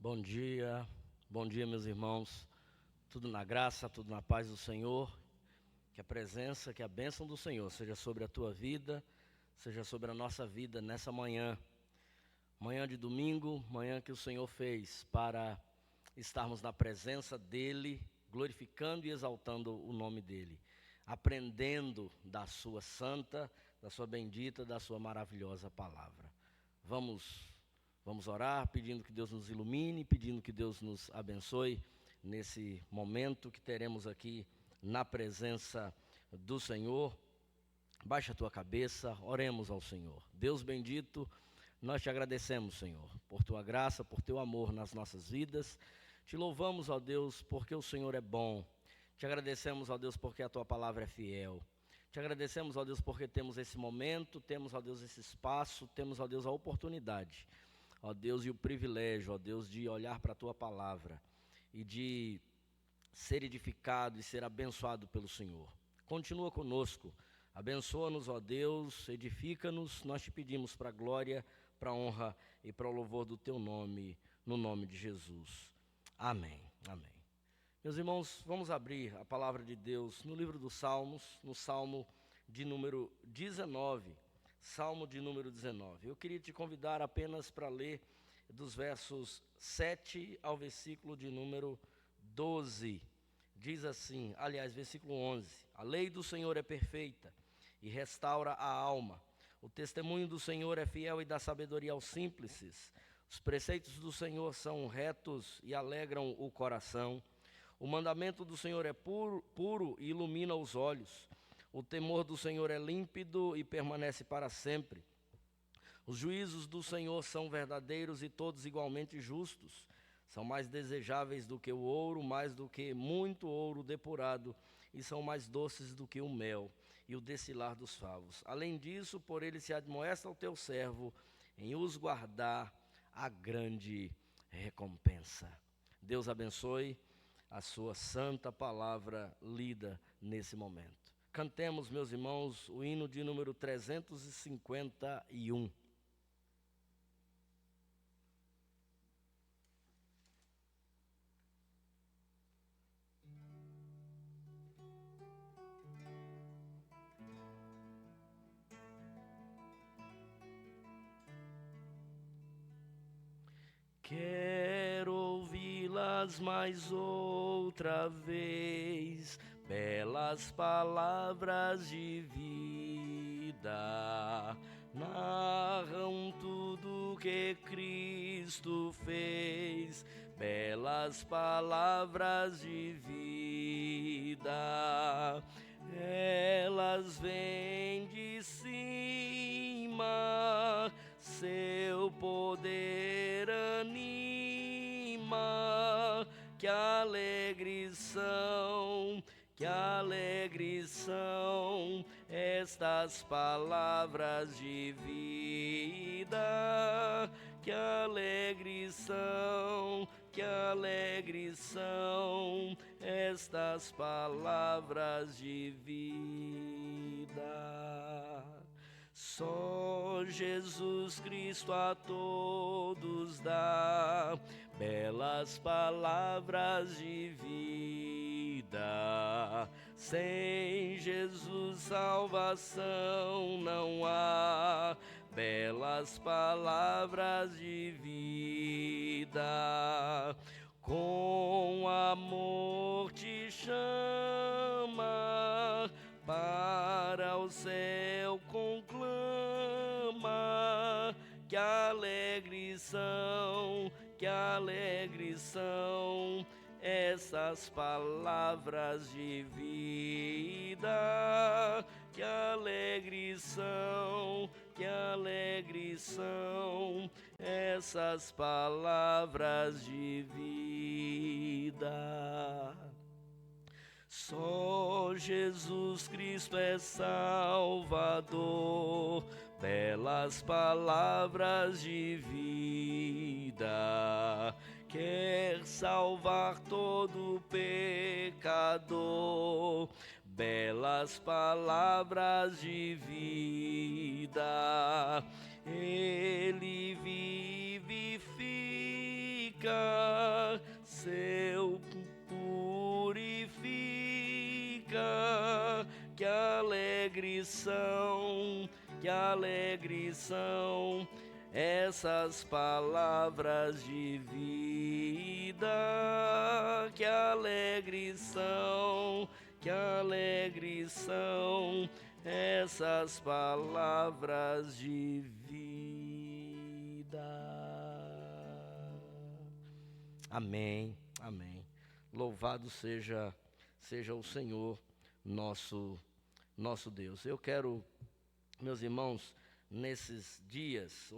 Bom dia meus irmãos, tudo na graça, tudo na paz do Senhor, que a bênção do Senhor seja sobre a tua vida, seja sobre a nossa vida nessa manhã de domingo, manhã que o Senhor fez para estarmos na presença dEle, glorificando e exaltando o nome dEle, aprendendo da sua santa, da sua bendita, da sua maravilhosa palavra. Vamos orar, pedindo que Deus nos ilumine, pedindo que Deus nos abençoe nesse momento que teremos aqui na presença do Senhor. Baixa a tua cabeça, oremos ao Senhor. Deus bendito, nós te agradecemos, Senhor, por tua graça, por teu amor nas nossas vidas. Te louvamos, ó Deus, porque o Senhor é bom. Te agradecemos, ó Deus, porque a tua palavra é fiel. Te agradecemos, ó Deus, porque temos esse momento, temos, ó Deus, esse espaço, temos, ó Deus, a oportunidade, ó Deus, e o privilégio, ó Deus, de olhar para a tua palavra e de ser edificado e ser abençoado pelo Senhor. Continua conosco, abençoa-nos, ó Deus, edifica-nos, nós te pedimos para a glória, para a honra e para o louvor do teu nome, no nome de Jesus. Amém, amém. Meus irmãos, vamos abrir a palavra de Deus no livro dos Salmos, no Salmo de número 19. Salmo de número 19. Eu queria te convidar apenas para ler dos versos 7 ao versículo de número 12. Diz assim, aliás, versículo 11. A lei do Senhor é perfeita e restaura a alma. O testemunho do Senhor é fiel e dá sabedoria aos simples. Os preceitos do Senhor são retos e alegram o coração. O mandamento do Senhor é puro e ilumina os olhos. O temor do Senhor é límpido e permanece para sempre. Os juízos do Senhor são verdadeiros e todos igualmente justos. São mais desejáveis do que o ouro, mais do que muito ouro depurado, e são mais doces do que o mel e o destilar dos favos. Além disso, por ele se admoesta ao teu servo em os guardar a grande recompensa. Deus abençoe a sua santa palavra lida nesse momento. Cantemos, meus irmãos, o hino de número 351. Quero ouvi-las mais outra vez, belas palavras de vida, narram tudo que Cristo fez, belas palavras de vida. Elas vêm de cima, seu poder anima. Que alegres são estas palavras de vida. Que alegres são estas palavras de vida. Só Jesus Cristo a todos dá belas palavras de vida. Sem Jesus salvação não há belas palavras de vida. Com amor te chama, para o céu conclama. Que alegres são essas palavras de vida. Que alegres são essas palavras de vida. Só Jesus Cristo é Salvador, belas palavras de vida. Quer salvar todo pecador, belas palavras de vida. Ele vivifica seu purifica. Que alegres são essas palavras de vida. Que alegres são essas palavras de vida. Amém, amém. Louvado seja o Senhor, nosso Deus. Eu quero, meus irmãos, nesses dias,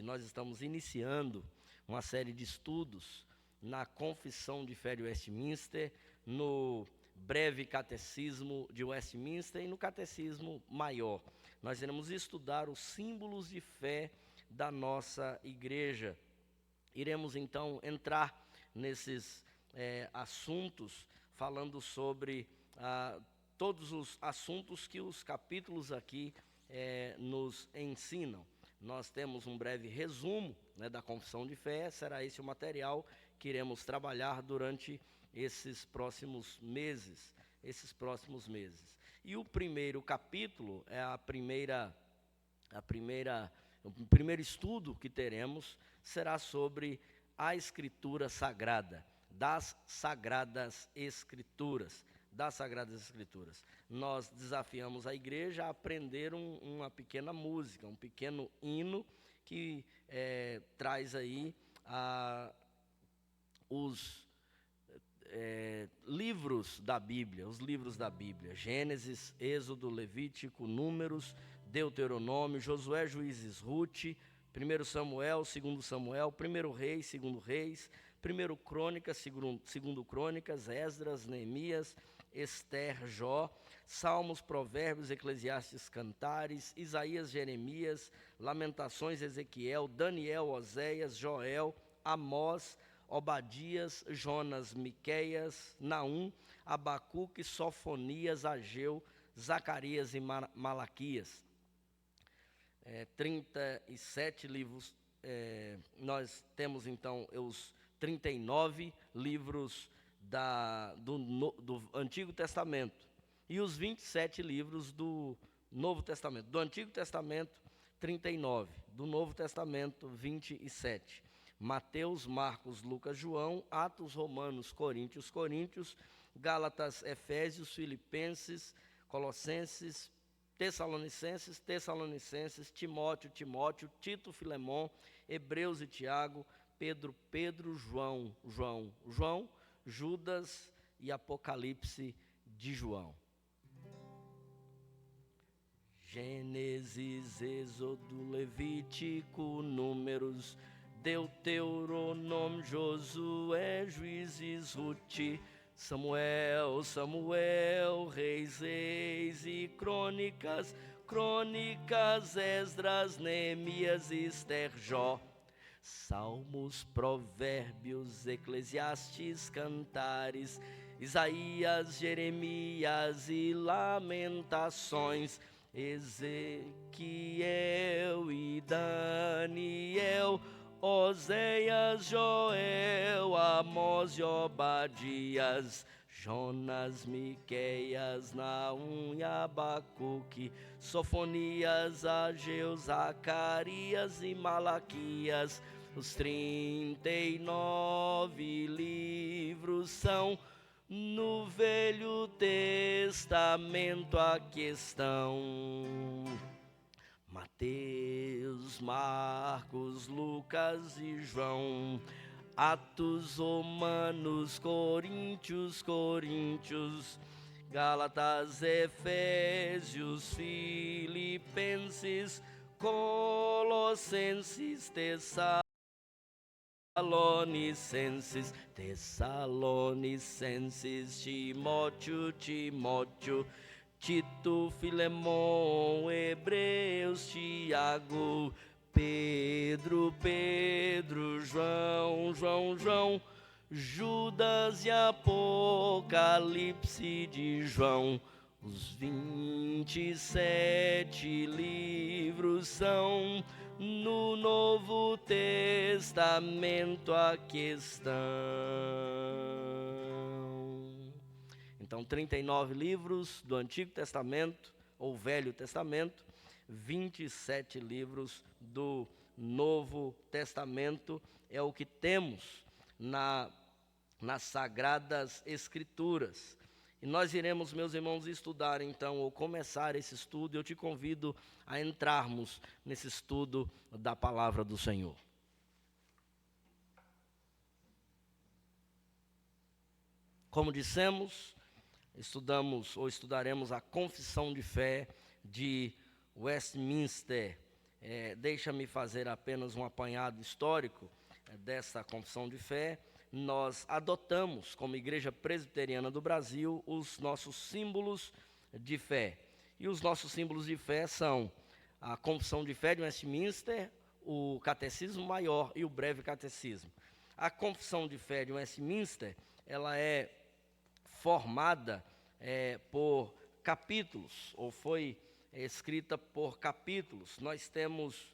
nós estamos iniciando uma série de estudos na Confissão de Fé de Westminster, no Breve Catecismo de Westminster e no Catecismo Maior. Nós iremos estudar os símbolos de fé da nossa igreja. Iremos então entrar nesses assuntos, falando sobre todos os assuntos que os capítulos aqui nos ensinam. Nós temos um breve resumo, da Confissão de Fé. Será esse o material que iremos trabalhar durante esses próximos meses. E o primeiro capítulo é o primeiro estudo que teremos será sobre a Escritura Sagrada, das Sagradas Escrituras. Nós desafiamos a igreja a aprender uma pequena música, um pequeno hino que traz aí os livros da Bíblia, Gênesis, Êxodo, Levítico, Números, Deuteronômio, Josué, Juízes, Ruth, 1 Samuel, 2 Samuel, 1 Reis, 2 Reis, 1 Crônicas, 2 Crônicas, Esdras, Neemias, Ester, Jó, Salmos, Provérbios, Eclesiastes, Cantares, Isaías, Jeremias, Lamentações, Ezequiel, Daniel, Oséias, Joel, Amós, Obadias, Jonas, Miqueias, Naum, Abacuque, Sofonias, Ageu, Zacarias e Malaquias. 37 livros. Nós temos então os 39 livros do Antigo Testamento e os 27 livros do Novo Testamento. Do Antigo Testamento, 39. Do Novo Testamento, 27. Mateus, Marcos, Lucas, João, Atos, Romanos, Coríntios, Gálatas, Efésios, Filipenses, Colossenses, Tessalonicenses, Timóteo, Tito, Filemão, Hebreus e Tiago, Pedro, João, Judas e Apocalipse de João. Gênesis, Êxodo, Levítico, Números, Deuteronômio, Josué, Juízes, Ruth, Samuel, Reis e Crônicas, Esdras, Neemias, Ester, Jó, Salmos, Provérbios, Eclesiastes, Cantares, Isaías, Jeremias e Lamentações, Ezequiel e Daniel, Oséias, Joel, Amós e Obadias, Jonas, Miqueias, Naum e Abacuque, Sofonias, Ageu, Zacarias e Malaquias. Os 39 livros são no Velho Testamento, aqui estão Mateus, Marcos, Lucas e João, Atos, Romanos, Coríntios, Gálatas, Efésios, Filipenses, Colossenses, Tessalonicenses, Timóteo, Tito, Filemão, Hebreus, Tiago, Pedro, João, Judas e Apocalipse de João. Os 27 livros são no Novo Testamento aqui estão. Então, 39 livros do Antigo Testamento, ou Velho Testamento, 27 livros do Novo Testamento, é o que temos nas Sagradas Escrituras. E nós iremos, meus irmãos, estudar então, ou começar esse estudo. Eu te convido a entrarmos nesse estudo da Palavra do Senhor. Como dissemos, estudaremos a Confissão de Fé de Westminster. Deixa-me fazer apenas um apanhado histórico dessa Confissão de Fé. Nós adotamos, como Igreja Presbiteriana do Brasil, os nossos símbolos de fé. E os nossos símbolos de fé são a Confissão de Fé de Westminster, o Catecismo Maior e o Breve Catecismo. A Confissão de Fé de Westminster, ela é formada por capítulos, ou foi escrita por capítulos. Nós temos,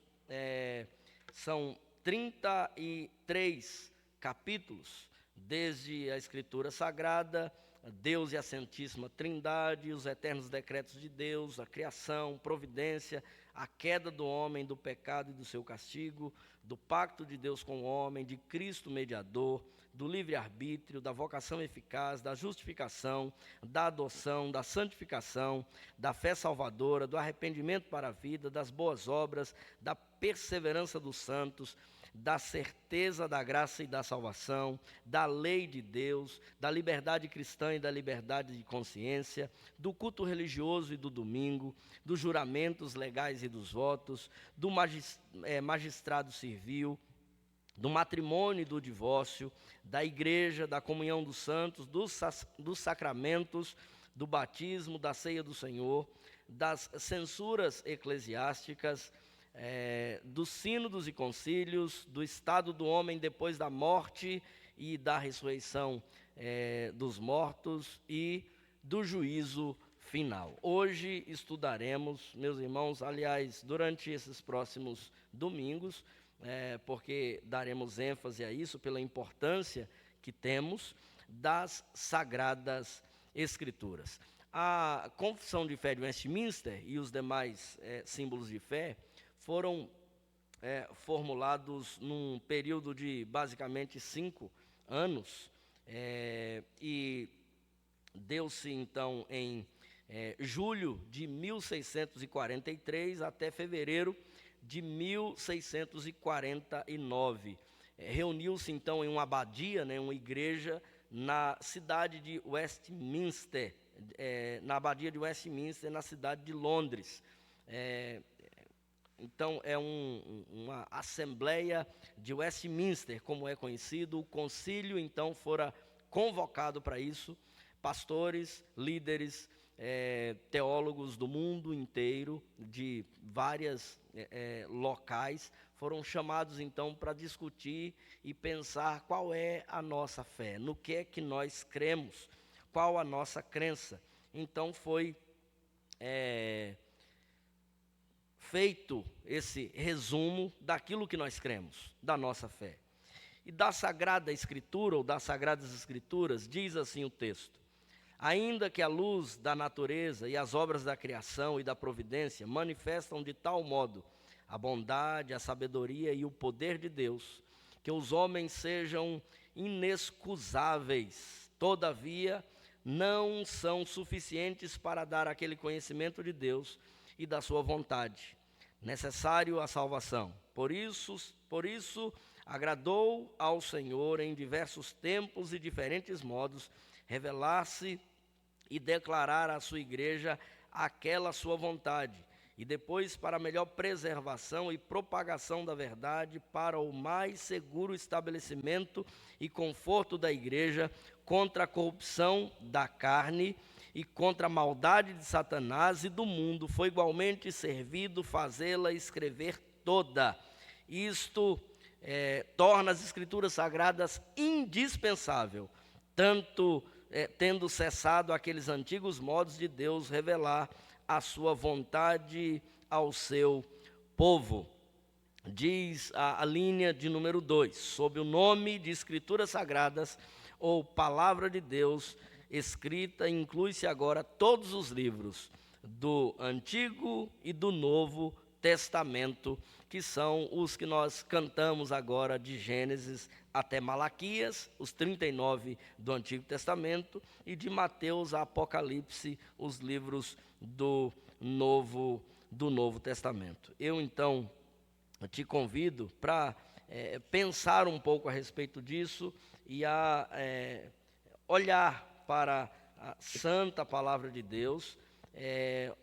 são 33 capítulos, desde a Escritura Sagrada, Deus e a Santíssima Trindade, os eternos decretos de Deus, a criação, providência, a queda do homem, do pecado e do seu castigo, do pacto de Deus com o homem, de Cristo mediador, do livre-arbítrio, da vocação eficaz, da justificação, da adoção, da santificação, da fé salvadora, do arrependimento para a vida, das boas obras, da perseverança dos santos, da certeza da graça e da salvação, da lei de Deus, da liberdade cristã e da liberdade de consciência, do culto religioso e do domingo, dos juramentos legais e dos votos, do magistrado civil, do matrimônio e do divórcio, da igreja, da comunhão dos santos, dos sacramentos, do batismo, da ceia do Senhor, das censuras eclesiásticas, dos sínodos e concílios, do estado do homem depois da morte e da ressurreição dos mortos e do juízo final. Hoje estudaremos, meus irmãos, aliás, durante esses próximos domingos, porque daremos ênfase a isso pela importância que temos das Sagradas Escrituras. A Confissão de Fé de Westminster e os demais símbolos de fé foram formulados num período de basicamente 5 anos, e deu-se então em julho de 1643 até fevereiro de 1649. Reuniu-se então em uma abadia, uma igreja na cidade de Westminster, na abadia de Westminster, na cidade de Londres. Então, é uma Assembleia de Westminster, como é conhecido. O concílio, então, fora convocado para isso. Pastores, líderes, teólogos do mundo inteiro, de várias locais, foram chamados, então, para discutir e pensar qual é a nossa fé, no que é que nós cremos, qual a nossa crença. Então, foi feito esse resumo daquilo que nós cremos, da nossa fé. E da Sagrada Escritura, ou das Sagradas Escrituras, diz assim o texto: ainda que a luz da natureza e as obras da criação e da providência manifestam de tal modo a bondade, a sabedoria e o poder de Deus, que os homens sejam inexcusáveis, todavia não são suficientes para dar aquele conhecimento de Deus e da sua vontade, necessário à salvação. Por isso agradou ao Senhor em diversos tempos e diferentes modos revelar-se e declarar à sua igreja aquela sua vontade, e depois para a melhor preservação e propagação da verdade, para o mais seguro estabelecimento e conforto da igreja contra a corrupção da carne e contra a maldade de Satanás e do mundo, foi igualmente servido fazê-la escrever toda. Isto torna as Escrituras Sagradas indispensável, tanto tendo cessado aqueles antigos modos de Deus revelar a sua vontade ao seu povo. diz a linha de número 2, sob o nome de Escrituras Sagradas ou Palavra de Deus escrita, inclui-se agora todos os livros do Antigo e do Novo Testamento, que são os que nós cantamos agora de Gênesis até Malaquias, os 39 do Antigo Testamento, e de Mateus a Apocalipse, os livros do Novo Testamento. Eu, então, te convido para pensar um pouco a respeito disso e a olhar para a santa palavra de Deus,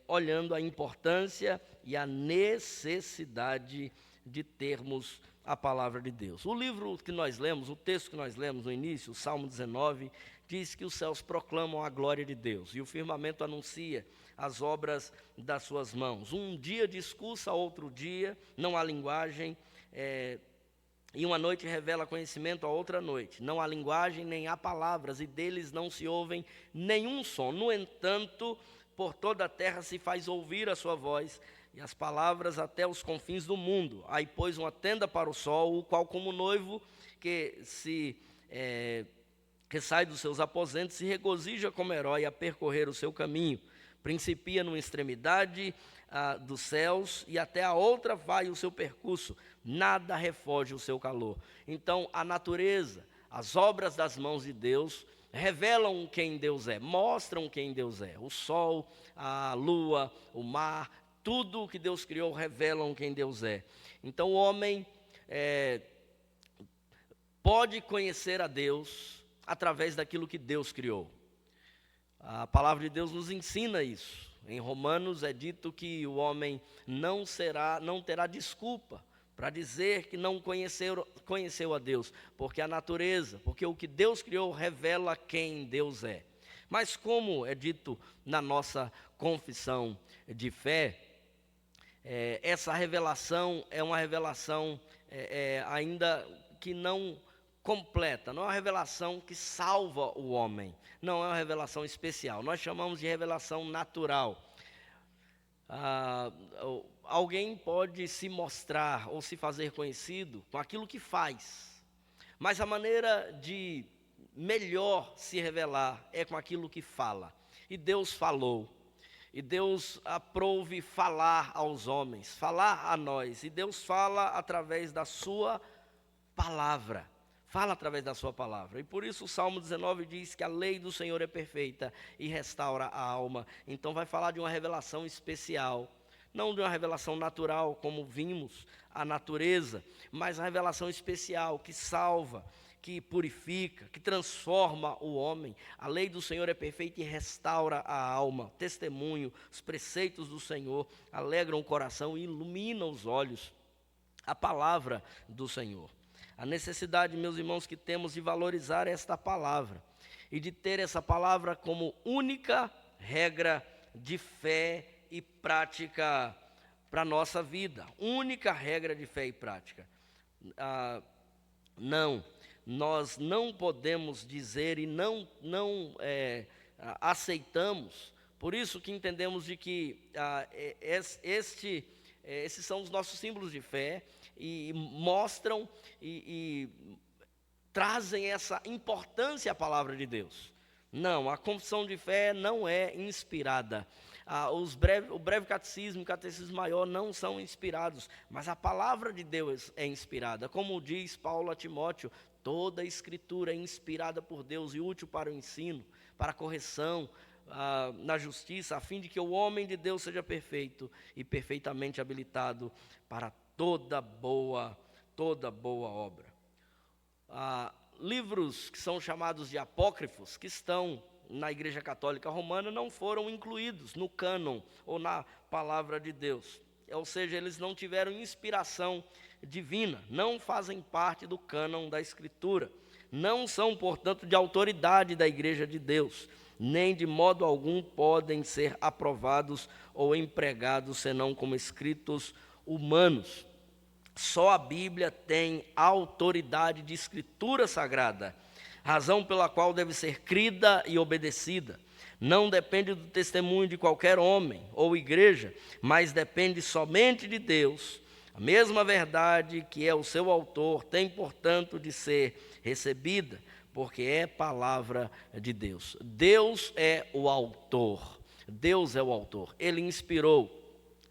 olhando a importância e a necessidade de termos a palavra de Deus. O livro que nós lemos, o texto que nós lemos no início, o Salmo 19, diz que os céus proclamam a glória de Deus e o firmamento anuncia as obras das suas mãos. Um dia discursa outro dia, não há linguagem, e uma noite revela conhecimento a outra noite. Não há linguagem, nem há palavras, e deles não se ouvem nenhum som. No entanto, por toda a terra se faz ouvir a sua voz, e as palavras até os confins do mundo. Aí pôs uma tenda para o sol, o qual como noivo que sai dos seus aposentos, se regozija como herói a percorrer o seu caminho. Principia numa extremidade dos céus e até a outra vai o seu percurso. Nada refoge o seu calor. Então, a natureza, as obras das mãos de Deus revelam quem Deus é, mostram quem Deus é. O sol, a lua, o mar, tudo o que Deus criou revelam quem Deus é. Então, o homem pode conhecer a Deus através daquilo que Deus criou. A palavra de Deus nos ensina isso. Em Romanos é dito que o homem não terá desculpa para dizer que não conheceu a Deus, porque a natureza, porque o que Deus criou revela quem Deus é. Mas como é dito na nossa confissão de fé, essa revelação é uma revelação ainda que não completa, não é uma revelação que salva o homem, não é uma revelação especial, nós chamamos de revelação natural. Alguém pode se mostrar ou se fazer conhecido com aquilo que faz, mas a maneira de melhor se revelar é com aquilo que fala. E Deus falou, e Deus aprove falar aos homens, falar a nós, e Deus fala através da sua palavra. Fala através da sua palavra. E por isso o Salmo 19 diz que a lei do Senhor é perfeita e restaura a alma. Então vai falar de uma revelação especial. Não de uma revelação natural, como vimos, a natureza, mas a revelação especial que salva, que purifica, que transforma o homem. A lei do Senhor é perfeita e restaura a alma. Testemunho, os preceitos do Senhor alegram o coração e iluminam os olhos. A palavra do Senhor. A necessidade, meus irmãos, que temos de valorizar esta palavra e de ter essa palavra como única regra de fé e prática para a nossa vida. Única regra de fé e prática. Nós não podemos dizer e não aceitamos. Por isso que entendemos de que esses são os nossos símbolos de fé e mostram e trazem essa importância à palavra de Deus. Não, a confissão de fé não é inspirada. O breve catecismo e o catecismo maior não são inspirados, mas a palavra de Deus é inspirada. Como diz Paulo a Timóteo, toda a escritura é inspirada por Deus e útil para o ensino, para a correção, na justiça, a fim de que o homem de Deus seja perfeito e perfeitamente habilitado para toda boa obra. Livros que são chamados de apócrifos, que estão na Igreja Católica Romana, não foram incluídos no cânon ou na palavra de Deus. Ou seja, eles não tiveram inspiração divina, não fazem parte do cânon da Escritura, não são, portanto, de autoridade da Igreja de Deus, nem de modo algum podem ser aprovados ou empregados senão como escritos humanos. Só a Bíblia tem autoridade de escritura sagrada, razão pela qual deve ser crida e obedecida. Não depende do testemunho de qualquer homem ou igreja, mas depende somente de Deus, A mesma verdade que é o seu autor tem, portanto, de ser recebida, porque é palavra de Deus. Deus é o autor. Deus é o autor. Ele inspirou.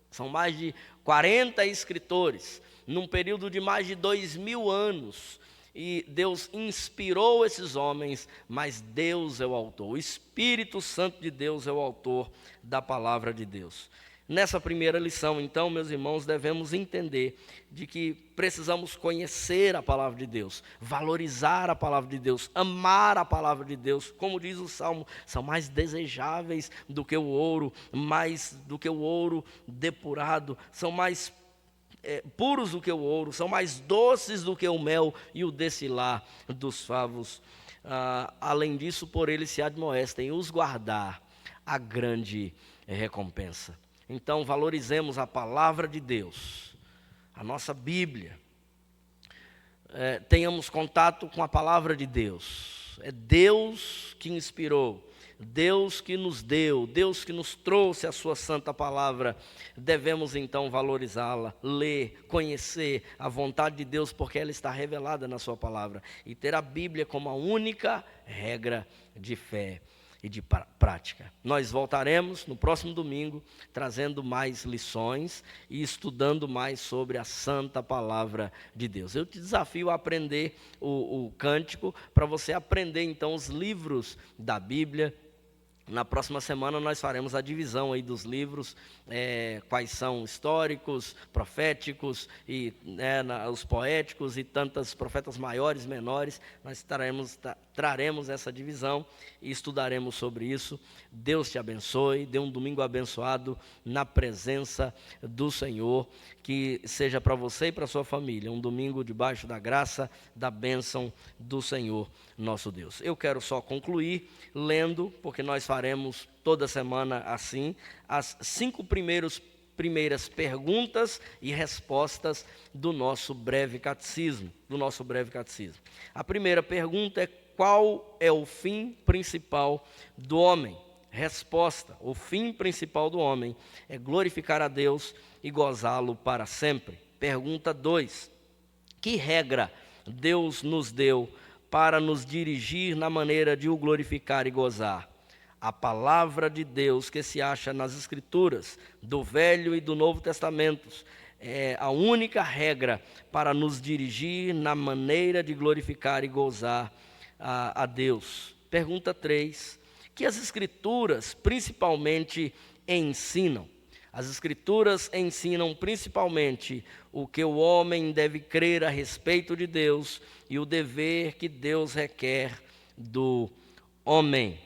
São mais de 40 escritores, num período de mais de 2000 anos. E Deus inspirou esses homens, mas Deus é o autor. O Espírito Santo de Deus é o autor da palavra de Deus. Nessa primeira lição, então, meus irmãos, devemos entender de que precisamos conhecer a palavra de Deus, valorizar a palavra de Deus, amar a palavra de Deus. Como diz o Salmo, são mais desejáveis do que o ouro, mais do que o ouro depurado, são mais puros do que o ouro, são mais doces do que o mel e o destilar dos favos. Além disso, por eles se admoestem os guardar a grande recompensa. Então, valorizemos a palavra de Deus, a nossa Bíblia. Tenhamos contato com a palavra de Deus. É Deus que inspirou, Deus que nos deu, Deus que nos trouxe a sua santa palavra. Devemos então valorizá-la, ler, conhecer a vontade de Deus, porque ela está revelada na sua palavra. E ter a Bíblia como a única regra de fé e de prática. Nós voltaremos no próximo domingo, trazendo mais lições e estudando mais sobre a santa palavra de Deus. Eu te desafio a aprender o cântico, para você aprender então os livros da Bíblia. Na próxima semana nós faremos a divisão aí dos livros, quais são históricos, proféticos, e os poéticos e tantos profetas maiores, menores. Nós traremos essa divisão e estudaremos sobre isso. Deus te abençoe, dê um domingo abençoado na presença do Senhor, que seja para você e para a sua família um domingo debaixo da graça, da bênção do Senhor nosso Deus. Eu quero só concluir lendo, porque nós faremos toda semana assim, as 5 primeiras perguntas e respostas do nosso breve catecismo. A primeira pergunta é: qual é o fim principal do homem? Resposta: o fim principal do homem é glorificar a Deus e gozá-lo para sempre. Pergunta 2: que regra Deus nos deu para nos dirigir na maneira de o glorificar e gozar? A palavra de Deus que se acha nas Escrituras, do Velho e do Novo Testamentos, é a única regra para nos dirigir na maneira de glorificar e gozar a Deus. Pergunta 3: que as Escrituras principalmente ensinam? As Escrituras ensinam principalmente o que o homem deve crer a respeito de Deus e o dever que Deus requer do homem.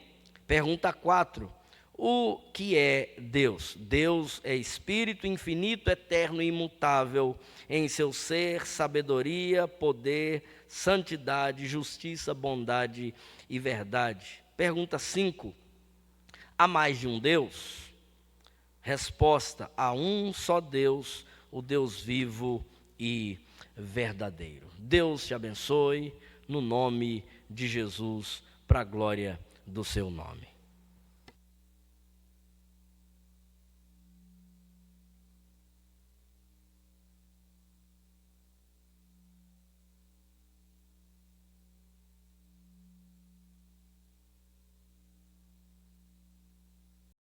Pergunta 4: o que é Deus? Deus é Espírito infinito, eterno e imutável em seu ser, sabedoria, poder, santidade, justiça, bondade e verdade. Pergunta 5: há mais de um Deus? Resposta: há um só Deus, o Deus vivo e verdadeiro. Deus te abençoe, no nome de Jesus, para a glória do seu nome.